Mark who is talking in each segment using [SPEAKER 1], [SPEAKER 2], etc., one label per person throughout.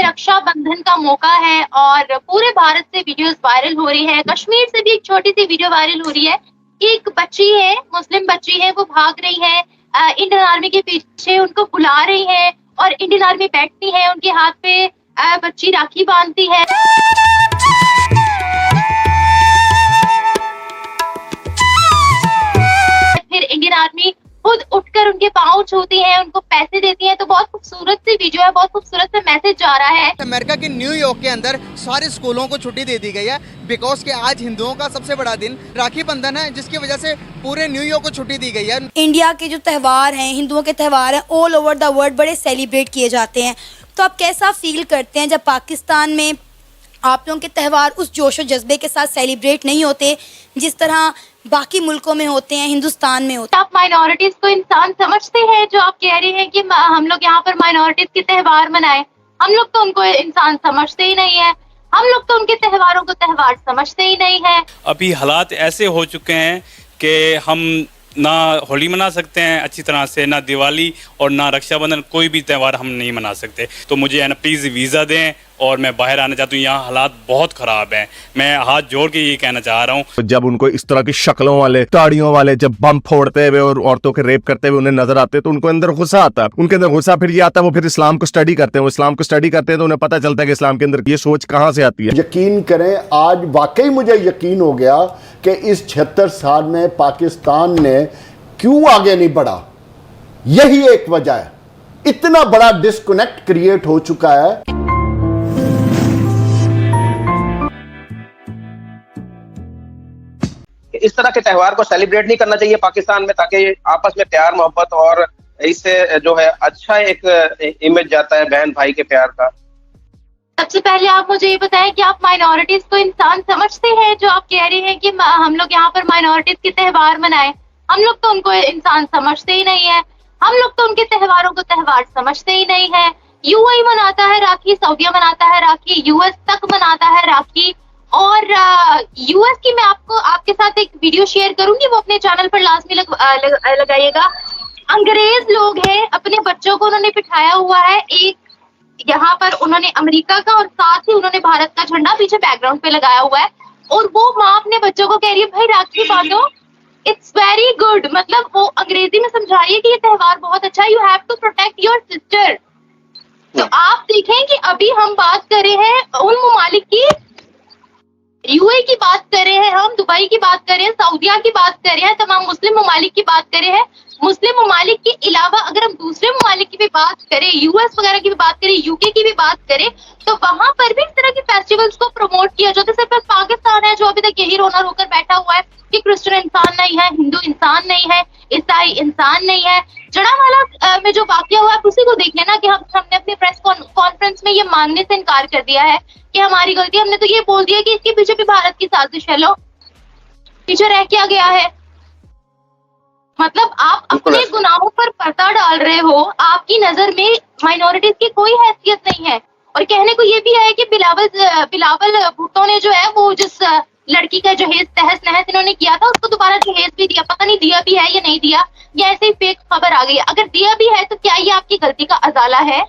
[SPEAKER 1] रक्षाबंधन का मौका है और पूरे भारत से वीडियोस वायरल हो रही है। कश्मीर से भी एक छोटी सी वीडियो वायरल हो रही है कि एक बच्ची है, मुस्लिम बच्ची है, वो भाग रही है इंडियन आर्मी के पीछे, उनको बुला रही है और इंडियन आर्मी बैठती है, उनके हाथ पे बच्ची राखी बांधती है। फिर इंडियन आर्मी खुद उठकर उनके पाँव छूती है, उनको पैसे देती है। तो बहुत खूबसूरत सी वीडियो है, बहुत खूबसूरत सा मैसेज जा रहा है।
[SPEAKER 2] अमेरिका के न्यूयॉर्क के अंदर सारे स्कूलों को छुट्टी दे दी गई है बिकॉज के आज हिंदुओं का सबसे बड़ा दिन राखी बंधन है, जिसकी वजह से पूरे न्यूयॉर्क को छुट्टी दी गई है।
[SPEAKER 3] इंडिया के जो त्यौहार हैं, हिंदुओं के त्यौहार हैं, ऑल ओवर द वर्ल्ड बड़े सेलिब्रेट किए जाते हैं। तो आप कैसा फील करते हैं जब पाकिस्तान में आप लोगों के त्यौहार उस जोश और जज्बे के साथ सेलिब्रेट नहीं होते जिस तरह बाकी मुल्कों में होते हैं, हिंदुस्तान में होते हैं?
[SPEAKER 1] आप माइनॉरिटीज को इंसान समझते हैं जो आप कह रहे हैं कि हम लोग यहाँ पर माइनॉरिटीज के त्यौहार मनाएं? हम लोग तो उनको इंसान समझते ही नहीं है, हम लोग तो उनके त्योहारों को त्यौहार समझते ही नहीं है।
[SPEAKER 4] अभी हालात ऐसे हो चुके हैं कि हम ना होली मना सकते हैं अच्छी तरह से, ना दिवाली और ना रक्षाबंधन, कोई भी त्यौहार हम नहीं मना सकते। तो मुझे है ना प्लीज़ वीज़ा दें और मैं बाहर आना चाहता हूँ। यहाँ हालात बहुत ख़राब हैं, मैं हाथ जोड़ के ये कहना चाह रहा हूँ।
[SPEAKER 5] जब उनको इस तरह की शक्लों वाले, ताड़ियों वाले जब बम फोड़ते हुए और औरतों के रेप करते हुए उन्हें नजर आते हैं तो उनको अंदर गुस्सा आता है। उनके अंदर गुस्सा फिर ये आता है, वो फिर इस्लाम को स्टडी करते हैं। वो इस्लाम को स्टडी करते हैं तो उन्हें पता चलता है कि इस्लाम के अंदर ये सोच कहाँ से आती है।
[SPEAKER 6] यकीन करें, आज वाकई मुझे यकीन हो गया कि इस 76 साल में पाकिस्तान ने क्यों आगे नहीं बढ़ा। यही एक वजह है, इतना बड़ा डिस्कनेक्ट क्रिएट हो चुका है।
[SPEAKER 7] इस तरह के त्यौहार को सेलिब्रेट नहीं करना चाहिए पाकिस्तान में, ताकि आपस में प्यार मोहब्बत और इससे जो है अच्छा एक इमेज जाता है बहन भाई के प्यार का।
[SPEAKER 1] सबसे पहले आप मुझे ये बताएं कि आप माइनॉरिटीज को इंसान समझते हैं जो आप कह रहे हैं कि हम लोग यहाँ पर माइनॉरिटीज के त्यौहार मनाएं? हम लोग तो उनको इंसान समझते ही नहीं है, हम लोग तो उनके त्योहारों को त्यौहार समझते ही नहीं है। यूएई मनाता है राखी, सऊदीया मनाता है राखी, यूएस तक मनाता है राखी। और यूएस की मैं आपके साथ एक वीडियो शेयर करूंगी, वो अपने चैनल पर लाजमी लगाइएगा। अंग्रेज लोग हैं, अपने बच्चों को उन्होंने बिठाया हुआ है एक यहाँ पर, उन्होंने अमेरिका का और साथ ही उन्होंने भारत का झंडा पीछे बैकग्राउंड पे लगाया हुआ है। और वो माँ अपने बच्चों को कह रही है भाई राखी बांधो, इट्स वेरी गुड। मतलब वो अंग्रेजी में समझा रही है कि ये त्यौहार बहुत अच्छा है, you have to protect your sister. तो आप देखें कि अभी हम बात कर रहे हैं उन ममालिक की, यूएई की बात कर रहे हैं, हम दुबई की बात कर रहे हैं, सऊदीया की बात कर रहे हैं, तमाम मुस्लिम ममालिक की बात कर रहे हैं। मुस्लिम ममालिक के अलावा अगर हम दूसरे ममालिक की भी बात करें, यूएस वगैरह की भी बात करें, यूके की भी बात करें, तो वहां पर भी इस तरह के फेस्टिवल्स को प्रमोट किया जाता है। सिर्फ पाकिस्तान है जो अभी तक यही रोना रोकर बैठा हुआ है कि क्रिश्चियन इंसान नहीं है, हिंदू इंसान नहीं है, ईसाई इंसान नहीं है। जड़ावाला में जो वाकया हुआ है उसी को देख लेना कि हमने अपनी प्रेस कॉन्फ्रेंस में ये मानने से इनकार कर दिया है कि हमारी गलती, हमने तो ये बोल दिया कि इसके पीछे भी भारत की साजिश है। लो पीछे रह क्या गया है? मतलब आप अपने गुनाहों पर पर्दा डाल रहे हो, आपकी नजर में माइनॉरिटीज की कोई हैसियत नहीं है। और कहने को ये भी है कि बिलावल भुट्टो ने जो है वो जिस लड़की का जहेज तहस नहस इन्होंने किया था उसको दोबारा जहेज भी दिया, पता नहीं दिया भी है या नहीं दिया, या ऐसे ही फेक खबर आ गई। अगर दिया भी है तो क्या ये आपकी गलती का अजाला है?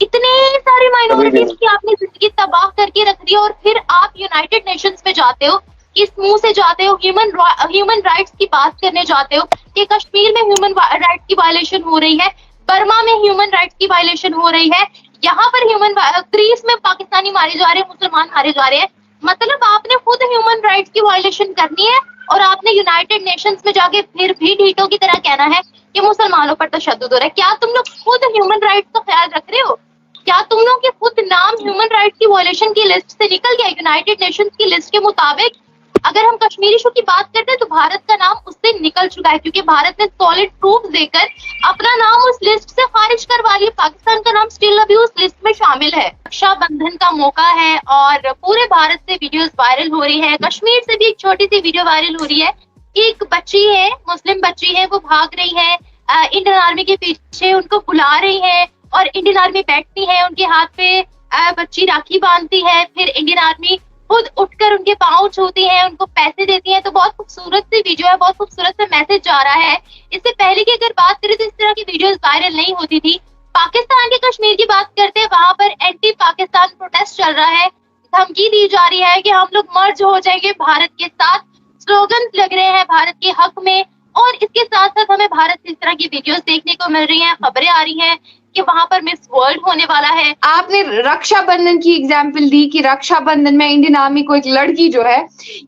[SPEAKER 1] इतने सारे माइनॉरिटीज की आपने जिंदगी तबाह करके रख दी और फिर आप यूनाइटेड नेशंस में जाते हो, इस मुंह से जाते हो, ह्यूमन राइट्स की बात करने जाते हो कि कश्मीर में ह्यूमन राइट्स की वायलेशन हो रही है, बर्मा में ह्यूमन राइट्स की वायलेशन हो रही है, यहाँ पर ग्रीस में पाकिस्तानी मारे जा रहे हैं, मुसलमान मारे जा रहे हैं। मतलब आपने खुद ह्यूमन राइट्स की वायलेशन करनी है और आपने यूनाइटेड नेशंस में जाके फिर भी ढीठों की तरह कहना है कि मुसलमानों पर तशद्दुद हो रहा है। क्या तुम लोग खुद ह्यूमन राइट्स का ख्याल रख रहे हो? क्या तुम लोग के खुद नाम ह्यूमन राइट्स की वायलेशन की लिस्ट से निकल गया? यूनाइटेड नेशंस की लिस्ट के मुताबिक अगर हम कश्मीरी इशू की बात करते हैं तो भारत का नाम उससे निकल चुका है, क्योंकि भारत ने सॉलिड प्रूफ देकर अपना नाम उस लिस्ट से खारिज करवा लिया। पाकिस्तान का नाम स्टिल अभी उस लिस्ट में शामिल है। रक्षाबंधन का मौका है और पूरे भारत से वीडियोस वायरल हो रही है। कश्मीर से भी एक छोटी सी वीडियो वायरल हो रही है कि एक बच्ची है, मुस्लिम बच्ची है, वो भाग रही है इंडियन आर्मी के पीछे, उनको बुला रही है और इंडियन आर्मी बैठती है, उनके हाथ पे बच्ची राखी बांधती है। फिर इंडियन आर्मी खुद उठकर उनके पाँव छूती है, उनको पैसे देती है। तो बहुत खूबसूरत सी वीडियो है, बहुत खूबसूरत सा मैसेज जा रहा है। इससे पहले की अगर बात करें तो इस तरह की वीडियोस वायरल नहीं होती थी। पाकिस्तान के कश्मीर की बात करते हैं, वहां पर एंटी पाकिस्तान प्रोटेस्ट चल रहा है, धमकी दी जा रही है कि हम लोग मर्ज हो जाएंगे भारत के साथ, स्लोगन लग रहे हैं भारत के हक में, और इसके साथ साथ हमें भारत से इस तरह की वीडियोस देखने को मिल रही हैं, खबरें आ रही हैं कि वहां पर मिस वर्ल्ड होने वाला है।
[SPEAKER 8] आपने रक्षाबंधन की एग्जाम्पल दी कि रक्षाबंधन में इंडियन आर्मी को एक लड़की जो है,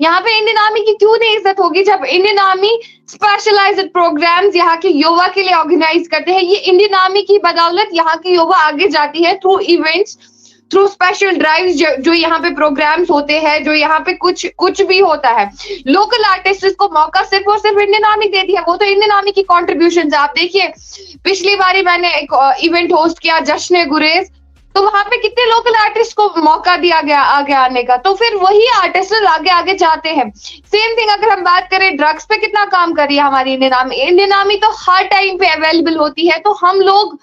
[SPEAKER 8] यहाँ पे इंडियन आर्मी की क्यों नहीं इज्जत होगी जब इंडियन आर्मी स्पेशलाइज्ड प्रोग्राम्स यहाँ के युवा के लिए ऑर्गेनाइज करते हैं। ये इंडियन आर्मी की बदौलत यहाँ की युवा आगे जाती है through events, through special drives जो यहाँ पे प्रोग्राम्स होते हैं, जो यहाँ पे कुछ भी होता है। लोकल आर्टिस्ट को मौका सिर्फ और सिर्फ इंडियन आर्मी दे दिया, वो तो इंडियन आर्मी की कॉन्ट्रीब्यूशन। आप देखिए, पिछली बारी मैंने एक इवेंट होस्ट किया जश्न गुरेज, तो वहां पे कितने लोकल आर्टिस्ट को मौका दिया गया आगे आने का, तो फिर वही आर्टिस्ट आगे जाते हैं। सेम थिंग अगर हम बात करें ड्रग्स पे कितना काम कर रही है हमारी इंडियन आर्मी तो हर टाइम पे अवेलेबल होती है, तो हम लोग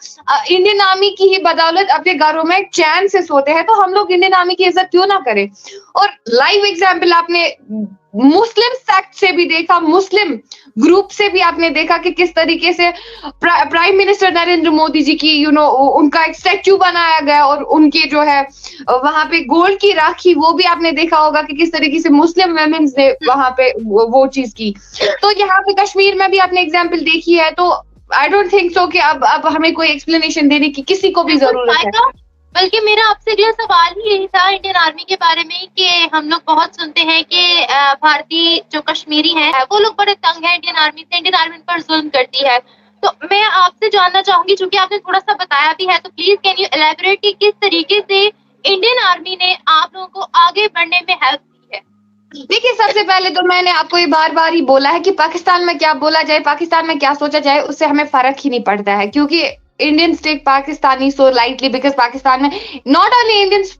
[SPEAKER 8] इंडियन आर्मी की ही बदौलत अपने घरों में चैन से सोते हैं, तो हम लोग इंडियन आर्मी की इज्जत क्यों ना करें। और लाइव एग्जाम्पल आपने मुस्लिम सेक्ट से भी देखा, मुस्लिम ग्रुप से भी आपने देखा कि किस तरीके से प्राइम मिनिस्टर नरेंद्र मोदी जी की उनका एक स्टैच्यू बनाया गया, और उनके जो है वहां पे गोल्ड की राखी, वो भी आपने देखा होगा कि किस तरीके से मुस्लिम वेमेन्स ने वहां पे वो चीज की। तो यहाँ पे कश्मीर में भी आपने एग्जाम्पल देखी है, तो आई डोंट थिंक सो कि अब हमें कोई एक्सप्लेनेशन देने की किसी को भी जरूरत है।
[SPEAKER 1] बल्कि मेरा आपसे अगला सवाल ही यही था इंडियन आर्मी के बारे में कि हम लोग बहुत सुनते हैं कि भारतीय जो कश्मीरी हैं वो लोग बड़े तंग हैं इंडियन आर्मी से, इंडियन आर्मी पर जुल्म करती है। तो मैं आपसे जानना चाहूंगी, चूंकि आपने थोड़ा सा बताया भी है, तो प्लीज कैन यू एलैबोरेट कि किस तरीके से इंडियन आर्मी ने आप लोगों को आगे बढ़ने में हेल्प की है।
[SPEAKER 8] देखिए, सबसे पहले तो मैंने आपको ये बार बार ही बोला है कि पाकिस्तान में क्या बोला जाए, पाकिस्तान में क्या सोचा जाए, उससे हमें फर्क ही नहीं पड़ता है, क्योंकि Indians take Pakistani so lightly, because Pakistan में नॉट ओनली इंडियंस,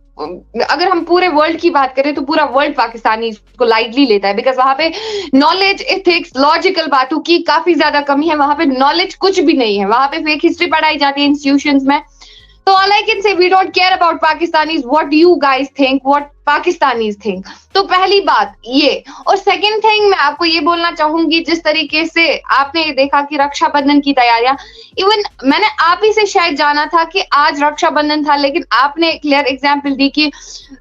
[SPEAKER 8] अगर हम पूरे वर्ल्ड की बात करें तो पूरा वर्ल्ड पाकिस्तानी को लाइटली लेता है, बिकॉज वहां पे नॉलेज, एथिक्स, लॉजिकल बातों की काफी ज्यादा कमी है। वहां पे नॉलेज कुछ भी नहीं है, वहां पे फेक हिस्ट्री पढ़ाई जाती है इंस्टीट्यूशंस में। तो all I can say, we don't care about Pakistanis, what you guys think, what Pakistanis think. तो पहली बात ये, और सेकंड थिंग मैं आपको ये बोलना चाहूंगी, जिस तरीके से आपने देखा कि रक्षाबंधन की तैयारियां, इवन मैंने आप ही से शायद जाना था कि आज रक्षाबंधन था, लेकिन आपने क्लियर एग्जाम्पल दी कि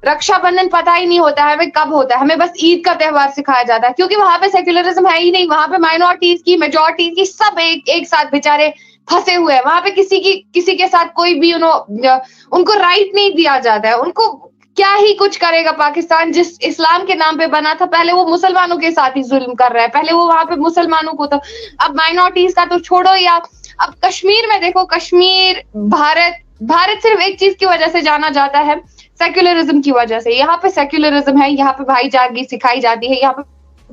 [SPEAKER 8] रक्षाबंधन पता ही नहीं होता है हमें कब होता है, हमें बस ईद का त्योहार सिखाया जाता है, क्योंकि वहां पे सेक्युलरिज्म है ही नहीं, वहां पे माइनॉरिटीज की, मेजोरिटीज की सब एक साथ बेचारे फंसे हुए हैं। वहां पे किसी के साथ कोई भी उनको राइट नहीं दिया जाता है। उनको क्या ही कुछ करेगा पाकिस्तान, जिस इस्लाम के नाम पे बना था, पहले वो मुसलमानों के साथ ही जुल्म कर रहा है, पहले वो वहां पे मुसलमानों को, तो अब माइनॉरिटीज का तो छोड़ो, या अब कश्मीर में देखो, कश्मीर भारत सिर्फ एक चीज की वजह से जाना जाता है, सेक्युलरिज्म की वजह से। यहाँ पे सेक्युलरिज्म है, यहाँ पे भाईचारगी सिखाई जाती है, यहाँ पे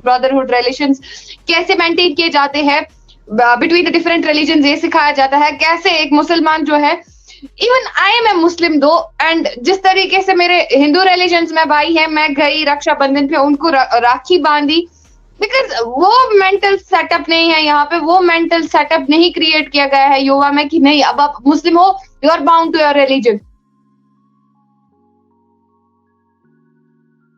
[SPEAKER 8] ब्रदरहुड रिलेशंस कैसे मेंटेन किए जाते हैं बिटवीन द डिफरेंट रिलीजन, ये सिखाया जाता है कैसे एक मुसलमान जो है, इवन आई एम ए मुस्लिम दो, एंड जिस तरीके से मेरे हिंदू रिलीजन्स में भाई है, मैं गई रक्षाबंधन पे उनको राखी बांधी, बिकॉज वो मेंटल सेटअप नहीं है यहाँ पे, वो मेंटल सेटअप नहीं क्रिएट किया गया है युवा में कि नहीं अब आप मुस्लिम हो, you are bound to your religion.